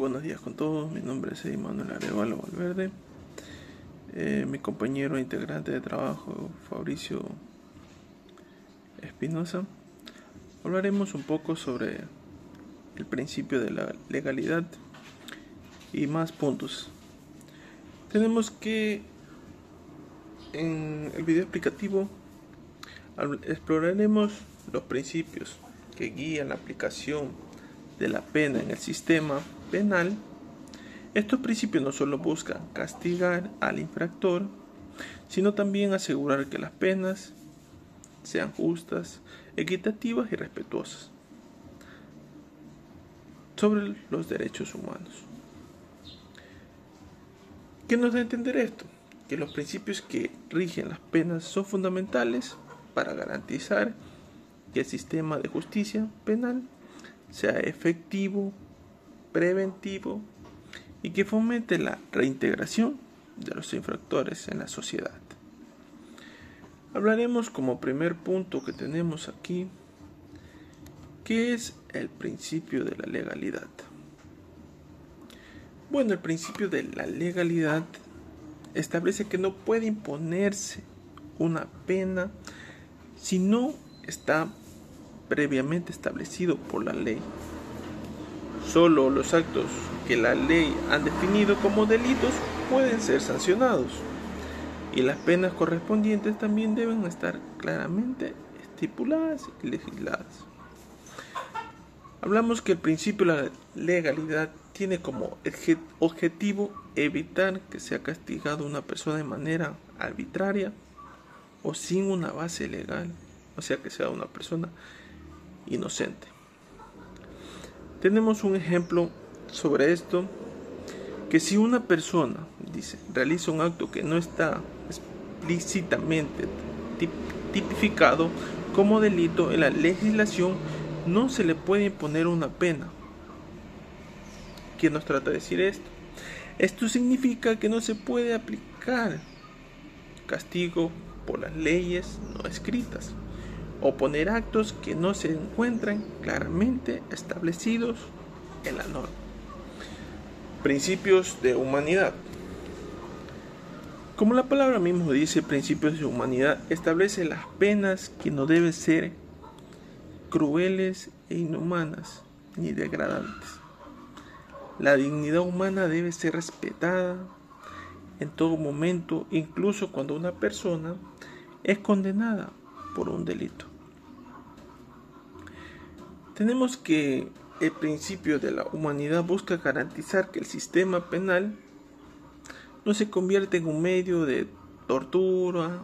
Buenos días con todos, mi nombre es Manuel Arevalo Valverde. Mi compañero integrante de trabajo, Fabricio Espinosa. Hablaremos un poco sobre el principio de la legalidad y más puntos. Tenemos que, en el video explicativo, exploraremos los principios que guían la aplicación de la pena en el sistema penal. Estos principios no solo buscan castigar al infractor, sino también asegurar que las penas sean justas, equitativas y respetuosas sobre los derechos humanos. ¿Qué nos da a entender esto? Que los principios que rigen las penas son fundamentales para garantizar que el sistema de justicia penal sea efectivo, preventivo y que fomente la reintegración de los infractores en la sociedad. Hablaremos como primer punto que tenemos aquí, ¿qué es el principio de la legalidad? Bueno, el principio de la legalidad establece que no puede imponerse una pena si no está previamente establecido por la ley. Solo los actos que la ley han definido como delitos pueden ser sancionados y las penas correspondientes también deben estar claramente estipuladas y legisladas. Hablamos que el principio de la legalidad tiene como objetivo evitar que sea castigado una persona de manera arbitraria o sin una base legal, o sea que sea una persona inocente. Tenemos un ejemplo sobre esto, que si una persona, realiza un acto que no está explícitamente tipificado como delito en la legislación, no se le puede imponer una pena. ¿Qué nos trata de decir esto? Esto significa que no se puede aplicar castigo por las leyes no escritas o poner actos que no se encuentran claramente establecidos en la norma. Principios de humanidad. Como la palabra mismo dice, principios de humanidad establece las penas que no deben ser crueles e inhumanas ni degradantes. La dignidad humana debe ser respetada en todo momento, incluso cuando una persona es condenada por un delito. Tenemos que el principio de la humanidad busca garantizar que el sistema penal no se convierta en un medio de tortura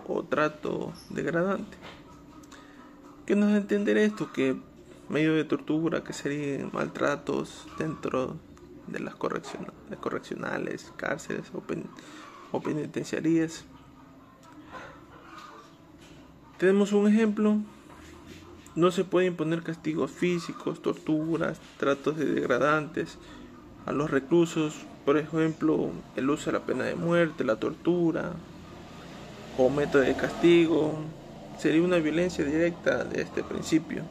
o trato degradante. ¿Qué nos da a entender esto? Que medio de tortura, que serían maltratos dentro de las correccionales, cárceles o penitenciarías. Tenemos un ejemplo. No se puede imponer castigos físicos, torturas, tratos degradantes a los reclusos, por ejemplo, el uso de la pena de muerte, la tortura o método de castigo, sería una violencia directa de este principio.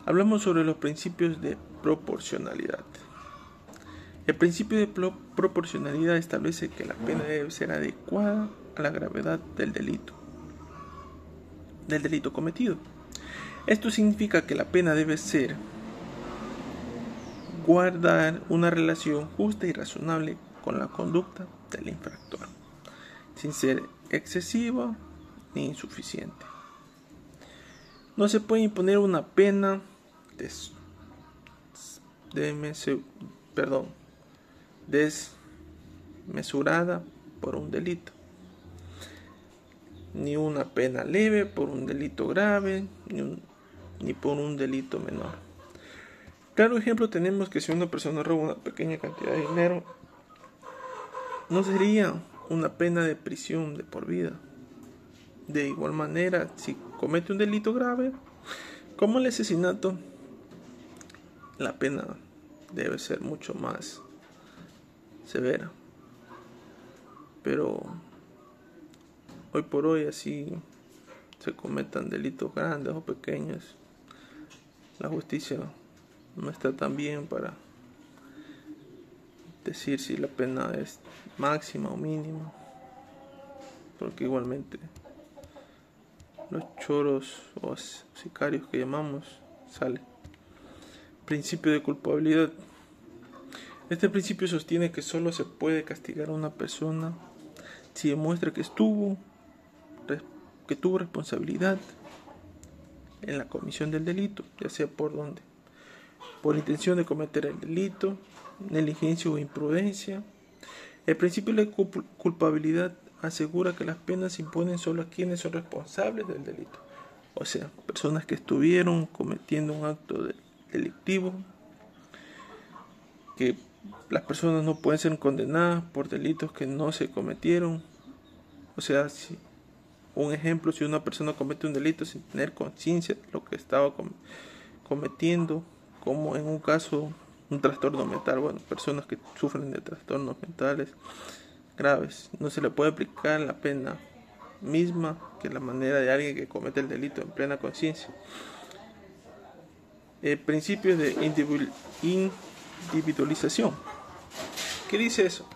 Hablamos sobre los principios de proporcionalidad. El principio de proporcionalidad establece que la pena debe ser adecuada a la gravedad del delito cometido. Esto significa que la pena debe guardar una relación justa y razonable con la conducta del infractor, sin ser excesiva ni insuficiente. No se puede imponer una pena desmesurada por un delito, ni una pena leve por un delito grave, ni por un delito menor. Claro ejemplo tenemos que si una persona roba una pequeña cantidad de dinero, no sería una pena de prisión de por vida. De igual manera, si comete un delito grave, como el asesinato, la pena debe ser mucho más severa. Pero hoy por hoy, así se cometan delitos grandes o pequeños, la justicia no está tan bien para decir si la pena es máxima o mínima, porque igualmente los choros o sicarios que llamamos salen. Principio de culpabilidad. Este principio sostiene que solo se puede castigar a una persona si demuestra que tuvo responsabilidad en la comisión del delito, ya sea por intención de cometer el delito, negligencia o imprudencia. El principio de culpabilidad asegura que las penas se imponen solo a quienes son responsables del delito, o sea, personas que estuvieron cometiendo un acto delictivo, que las personas no pueden ser condenadas por delitos que no se cometieron. O sea, si una persona comete un delito sin tener conciencia de lo que estaba cometiendo, como en un caso un trastorno mental, personas que sufren de trastornos mentales graves, no se le puede aplicar la pena misma que la manera de alguien que comete el delito en plena conciencia. Principio de individualización. ¿Qué dice eso?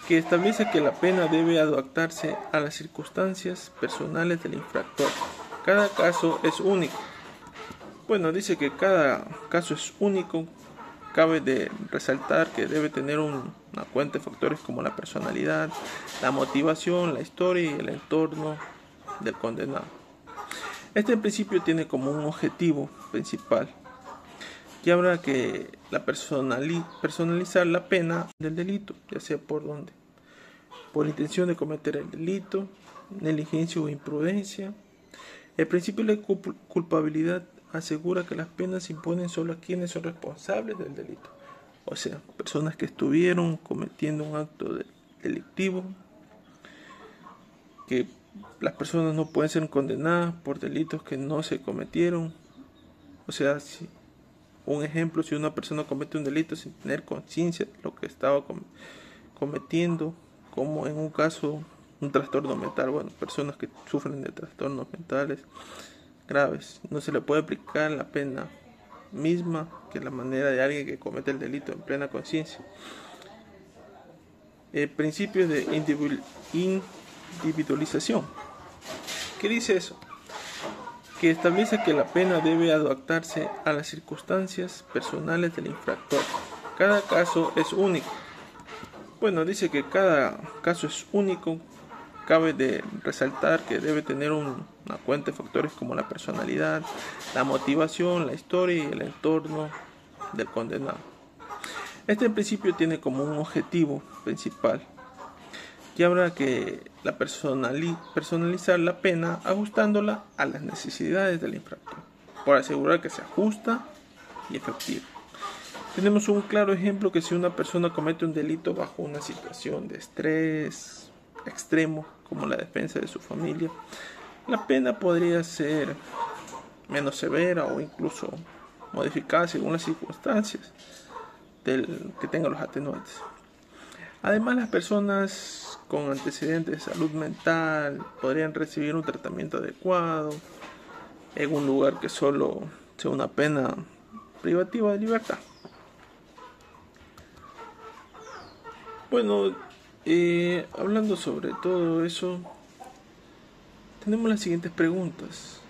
Que establece que la pena debe adaptarse a las circunstancias personales del infractor. Cada caso es único. Dice que cada caso es único. Cabe de resaltar que debe tener una cuenta de factores como la personalidad, la motivación, la historia y el entorno del condenado. Este principio tiene como un objetivo principal que habrá que personalizar la pena del delito, ya sea por intención de cometer el delito, negligencia o imprudencia. El principio de culpabilidad asegura que las penas se imponen solo a quienes son responsables del delito, o sea, personas que estuvieron cometiendo un acto delictivo, que las personas no pueden ser condenadas por delitos que no se cometieron. O sea, si una persona comete un delito sin tener conciencia de lo que estaba cometiendo, como en un caso un trastorno mental, personas que sufren de trastornos mentales graves, no se le puede aplicar la pena misma que la manera de alguien que comete el delito en plena conciencia. Principio de individualización. ¿Qué dice eso? Que establece que la pena debe adaptarse a las circunstancias personales del infractor. Cada caso es único. Dice que cada caso es único. Cabe de resaltar que debe tener una cuenta de factores como la personalidad, la motivación, la historia y el entorno del condenado. Este principio tiene como un objetivo principal que habrá que personalizar la pena ajustándola a las necesidades del infractor, por asegurar que sea justa y efectiva. Tenemos un claro ejemplo que si una persona comete un delito bajo una situación de estrés extremo, como la defensa de su familia, la pena podría ser menos severa o incluso modificada según las circunstancias que tengan los atenuantes. Además, las personas con antecedentes de salud mental podrían recibir un tratamiento adecuado en un lugar que solo sea una pena privativa de libertad. Hablando sobre todo eso, tenemos las siguientes preguntas.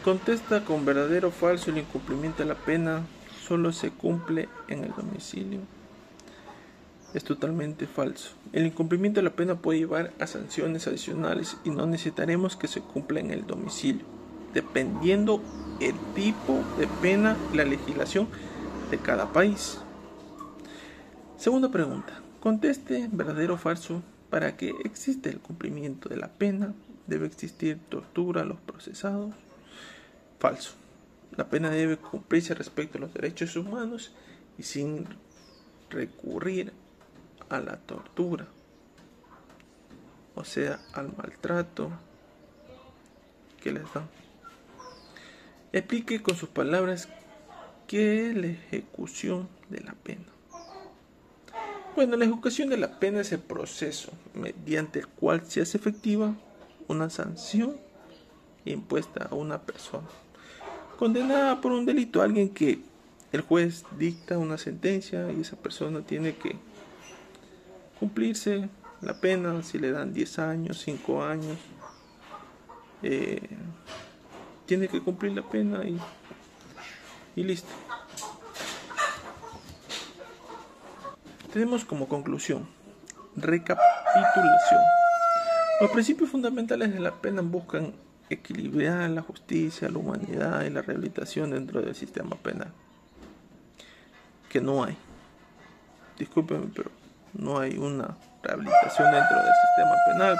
Contesta con verdadero o falso: el incumplimiento de la pena solo se cumple en el domicilio. Es totalmente falso. El incumplimiento de la pena puede llevar a sanciones adicionales y no necesitaremos que se cumpla en el domicilio, dependiendo el tipo de pena y la legislación de cada país. Segunda pregunta. Conteste verdadero o falso. Para que exista el cumplimiento de la pena, debe existir tortura a los procesados. Falso. La pena debe cumplirse respecto a los derechos humanos y sin recurrir a la tortura, o sea, al maltrato que les dan. Explique con sus palabras qué es la ejecución de la pena. La ejecución de la pena es el proceso mediante el cual se hace efectiva una sanción impuesta a una persona condenada por un delito, alguien que el juez dicta una sentencia y esa persona tiene que cumplirse la pena, si le dan 10 años, 5 años, tiene que cumplir la pena y listo. Tenemos como conclusión, recapitulación. Los principios fundamentales de la pena buscan equilibrar la justicia, la humanidad y la rehabilitación dentro del sistema penal. Que no hay. Discúlpenme, pero no hay una rehabilitación dentro del sistema penal.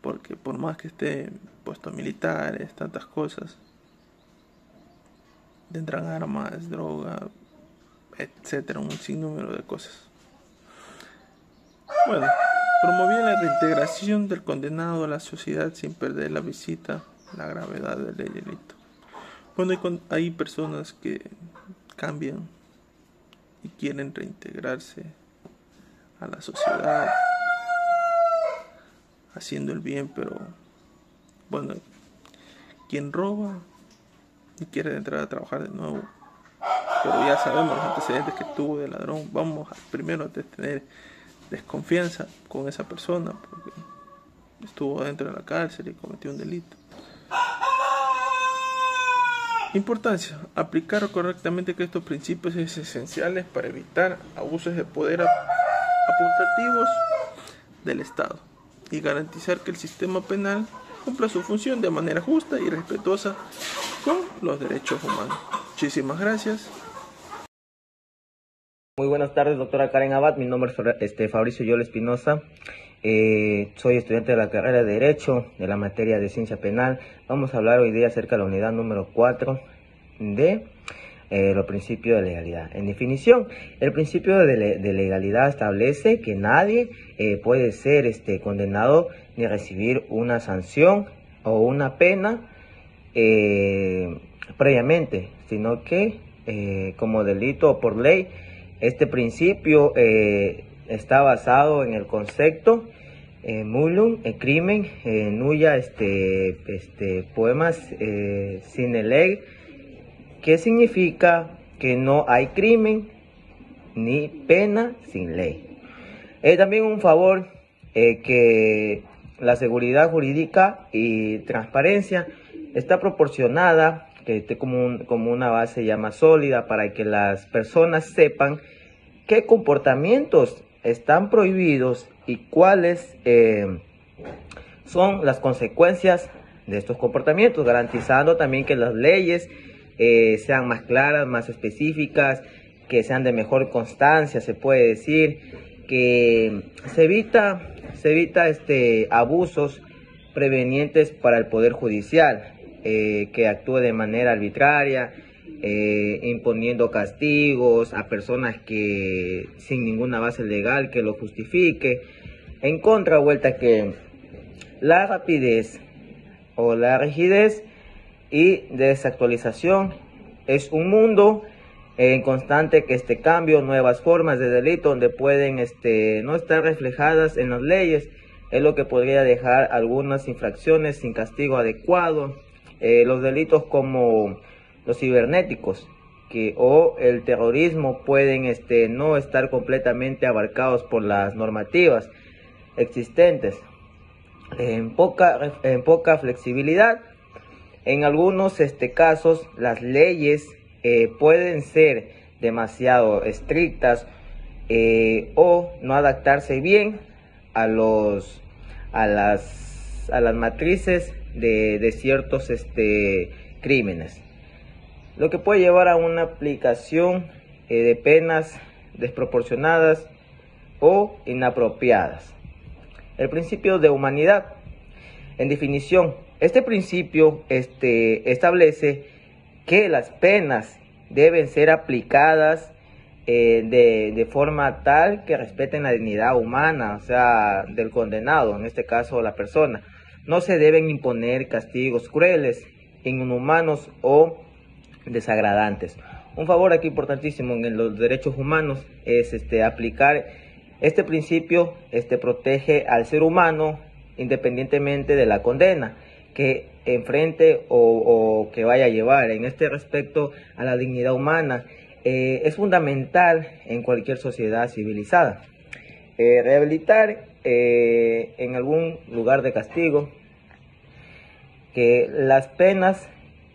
Porque por más que esté puestos militares, tantas cosas, tendrán armas, droga, etcétera, un sinnúmero de cosas. Bueno, promovía la reintegración del condenado a la sociedad sin perder la gravedad del delito. Bueno, hay personas que cambian y quieren reintegrarse a la sociedad haciendo el bien, pero bueno, quien roba y quiere entrar a trabajar de nuevo, pero ya sabemos los antecedentes que tuvo de ladrón, vamos primero a tener desconfianza con esa persona porque estuvo dentro de la cárcel y cometió un delito. Importancia: aplicar correctamente que estos principios es esenciales para evitar abusos de poder apuntativos del Estado y garantizar que el sistema penal cumpla su función de manera justa y respetuosa con los derechos humanos. Muchísimas gracias. Muy buenas tardes, doctora Karen Abad. Mi nombre es Fabricio Yol Espinosa. Soy estudiante de la carrera de Derecho, de la materia de Ciencia Penal. Vamos a hablar hoy día acerca de la unidad número 4 de los principios de legalidad. En definición, el principio de legalidad establece que nadie puede ser condenado ni recibir una sanción o una pena previamente, sino que como delito o por ley. Este principio está basado en el concepto nullum crimen nulla poemas sine lege, que significa que no hay crimen ni pena sin ley. También un favor que la seguridad jurídica y transparencia está proporcionada, que esté como una base ya más sólida para que las personas sepan qué comportamientos están prohibidos y cuáles son las consecuencias de estos comportamientos, garantizando también que las leyes sean más claras, más específicas, que sean de mejor constancia, se puede decir, que se evita abusos prevenientes para el Poder Judicial, que actúe de manera arbitraria, imponiendo castigos a personas que sin ninguna base legal que lo justifique. En contravuelta, que la rapidez o la rigidez y desactualización es un mundo en constante cambio, nuevas formas de delito donde pueden no estar reflejadas en las leyes, es lo que podría dejar algunas infracciones sin castigo adecuado. Los delitos como los cibernéticos o el terrorismo pueden no estar completamente abarcados por las normativas existentes, en poca flexibilidad. En algunos casos las leyes pueden ser demasiado estrictas o no adaptarse bien a las matrices de ciertos crímenes, lo que puede llevar a una aplicación de penas desproporcionadas o inapropiadas. El principio de humanidad. En definición, este principio establece que las penas deben ser aplicadas de forma tal que respeten la dignidad humana, o sea, del condenado, en este caso la persona. No se deben imponer castigos crueles, inhumanos o desagradantes. Un favor aquí importantísimo en los derechos humanos es aplicar este principio. Protege al ser humano independientemente de la condena, que enfrente o que vaya a llevar. En este respecto a la dignidad humana, es fundamental en cualquier sociedad civilizada. Rehabilitar en algún lugar de castigo, que las penas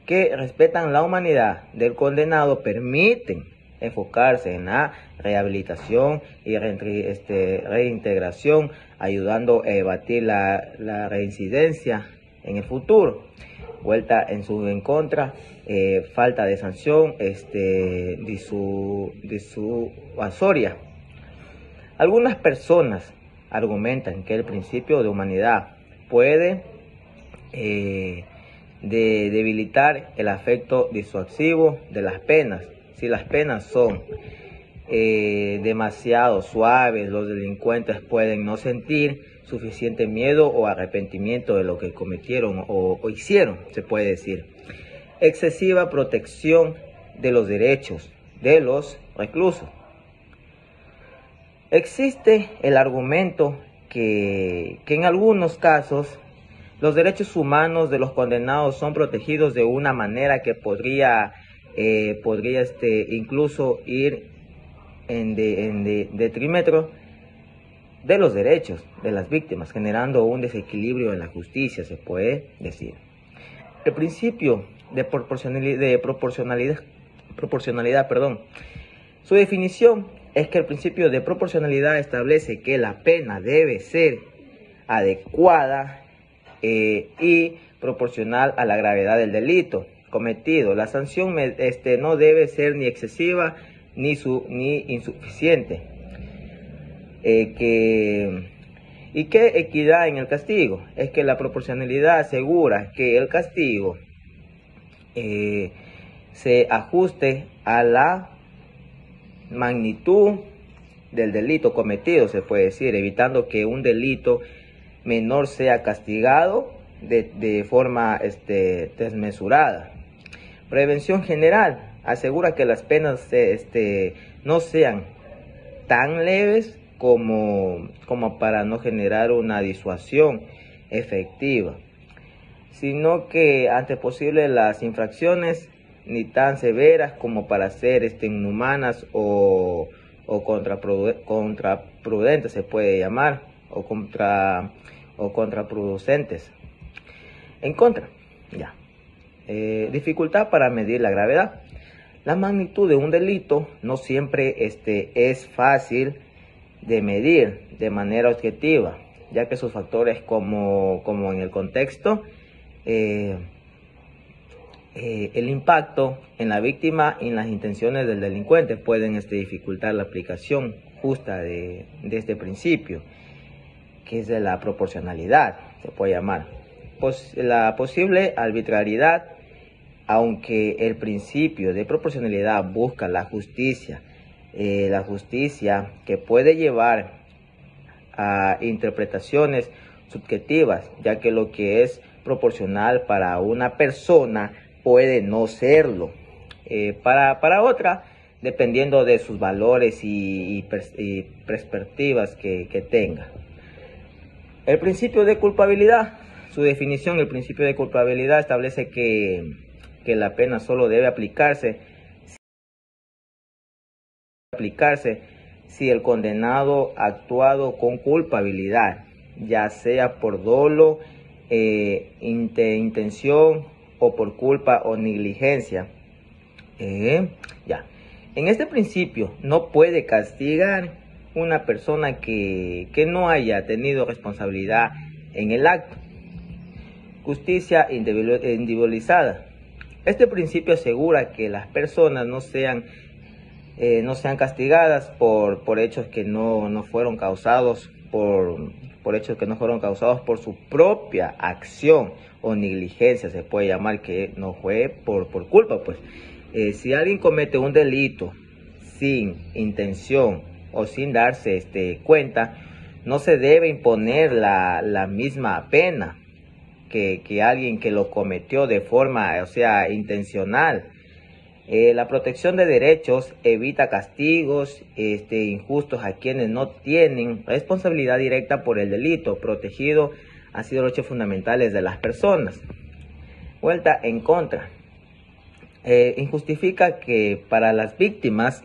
que respetan la humanidad del condenado permiten enfocarse en la rehabilitación y reintegración, ayudando a evadir la reincidencia en el futuro, vuelta en contra, falta de sanción disuasoria. Algunas personas argumentan que el principio de humanidad puede debilitar el efecto disuasivo de las penas. Si las penas son demasiado suaves, los delincuentes pueden no sentir suficiente miedo o arrepentimiento de lo que cometieron o hicieron, se puede decir. Excesiva protección de los derechos de los reclusos. Existe el argumento que en algunos casos los derechos humanos de los condenados son protegidos de una manera que podría incluso ir en detrimento de los derechos de las víctimas, generando un desequilibrio en la justicia, se puede decir. El principio de proporcionalidad, su definición es que el principio de proporcionalidad establece que la pena debe ser adecuada y proporcional a la gravedad del delito cometido. La sanción no debe ser ni excesiva ni insuficiente. ¿Y qué equidad en el castigo? Es que la proporcionalidad asegura que el castigo se ajuste a la magnitud del delito cometido, se puede decir, evitando que un delito menor sea castigado de forma desmesurada. Prevención general asegura que las penas no sean tan leves como para no generar una disuasión efectiva, sino que ante posible las infracciones ni tan severas como para ser inhumanas o contraproducentes, se puede llamar, o contraproducentes. En contra, dificultad para medir la gravedad. La magnitud de un delito no siempre es fácil de medir de manera objetiva, ya que sus factores como en el contexto, el impacto en la víctima y en las intenciones del delincuente pueden dificultar la aplicación justa de este principio, que es de la proporcionalidad, se puede llamar. La posible arbitrariedad, aunque el principio de proporcionalidad busca la justicia que puede llevar a interpretaciones subjetivas, ya que lo que es proporcional para una persona puede no serlo para otra, dependiendo de sus valores y perspectivas que tenga. El principio de culpabilidad, su definición, el principio de culpabilidad establece que la pena solo debe aplicarse si el condenado ha actuado con culpabilidad, ya sea por dolo, intención o por culpa o negligencia. En este principio no puede castigar una persona que no haya tenido responsabilidad en el acto. Justicia individualizada. Este principio asegura que las personas no sean castigadas por hechos que no fueron causados por hechos que no fueron causados por su propia acción o negligencia, se puede llamar, que no fue por culpa. Pues si alguien comete un delito sin intención o sin darse cuenta, no se debe imponer la misma pena que alguien que lo cometió de forma, intencional. La protección de derechos evita castigos injustos a quienes no tienen responsabilidad directa por el delito. Protegido han sido los derechos fundamentales de las personas. Vuelta en contra. Injustifica que para las víctimas,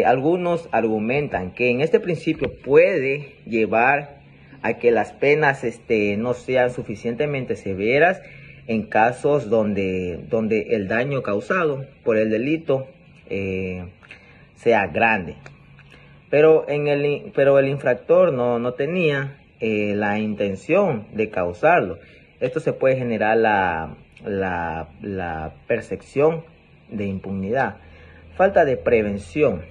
algunos argumentan que en este principio puede llevar a que las penas no sean suficientemente severas en casos donde el daño causado por el delito sea grande. Pero el infractor no tenía la intención de causarlo. Esto se puede generar la percepción de impunidad. Falta de prevención.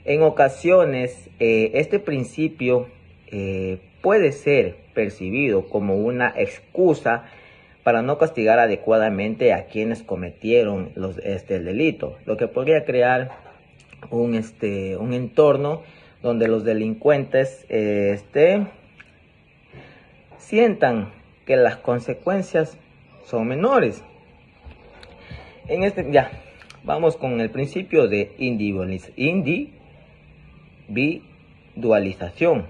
En ocasiones, este principio puede ser percibido como una excusa para no castigar adecuadamente a quienes cometieron el delito, lo que podría crear un entorno donde los delincuentes sientan que las consecuencias son menores. Ya vamos con el principio de individualización.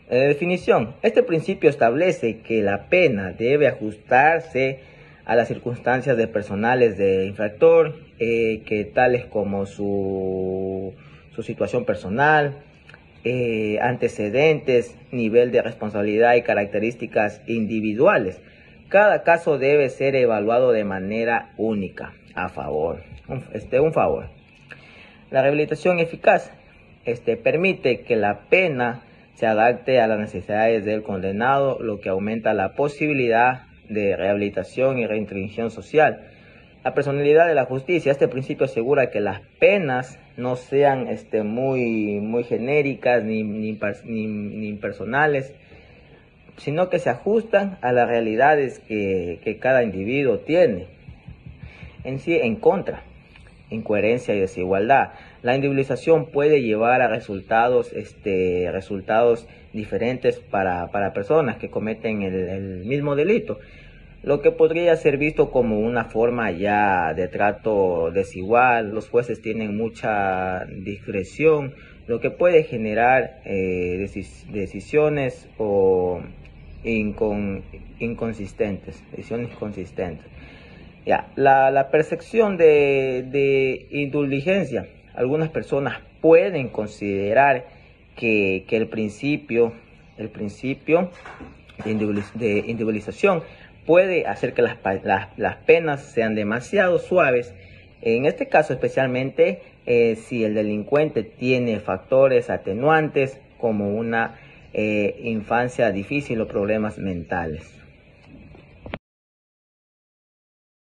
Definición. Este principio establece que la pena debe ajustarse a las circunstancias personales del infractor, que tales como su situación personal, antecedentes, nivel de responsabilidad y características individuales. Cada caso debe ser evaluado de manera única. A favor. Un favor. La rehabilitación eficaz permite que la pena se adapte a las necesidades del condenado, lo que aumenta la posibilidad de rehabilitación y reintegración social. La personalidad de la justicia. Este principio asegura que las penas no sean muy genéricas ni impersonales, sino que se ajustan a las realidades que cada individuo tiene. En sí, en contra, incoherencia y desigualdad. La individualización puede llevar a resultados diferentes para personas que cometen el mismo delito, lo que podría ser visto como una forma ya de trato desigual. Los jueces tienen mucha discreción, lo que puede generar decisiones inconsistentes. Ya, la percepción de indulgencia. Algunas personas pueden considerar que el principio de individualización puede hacer que las penas sean demasiado suaves. En este caso, especialmente si el delincuente tiene factores atenuantes como una infancia difícil o problemas mentales.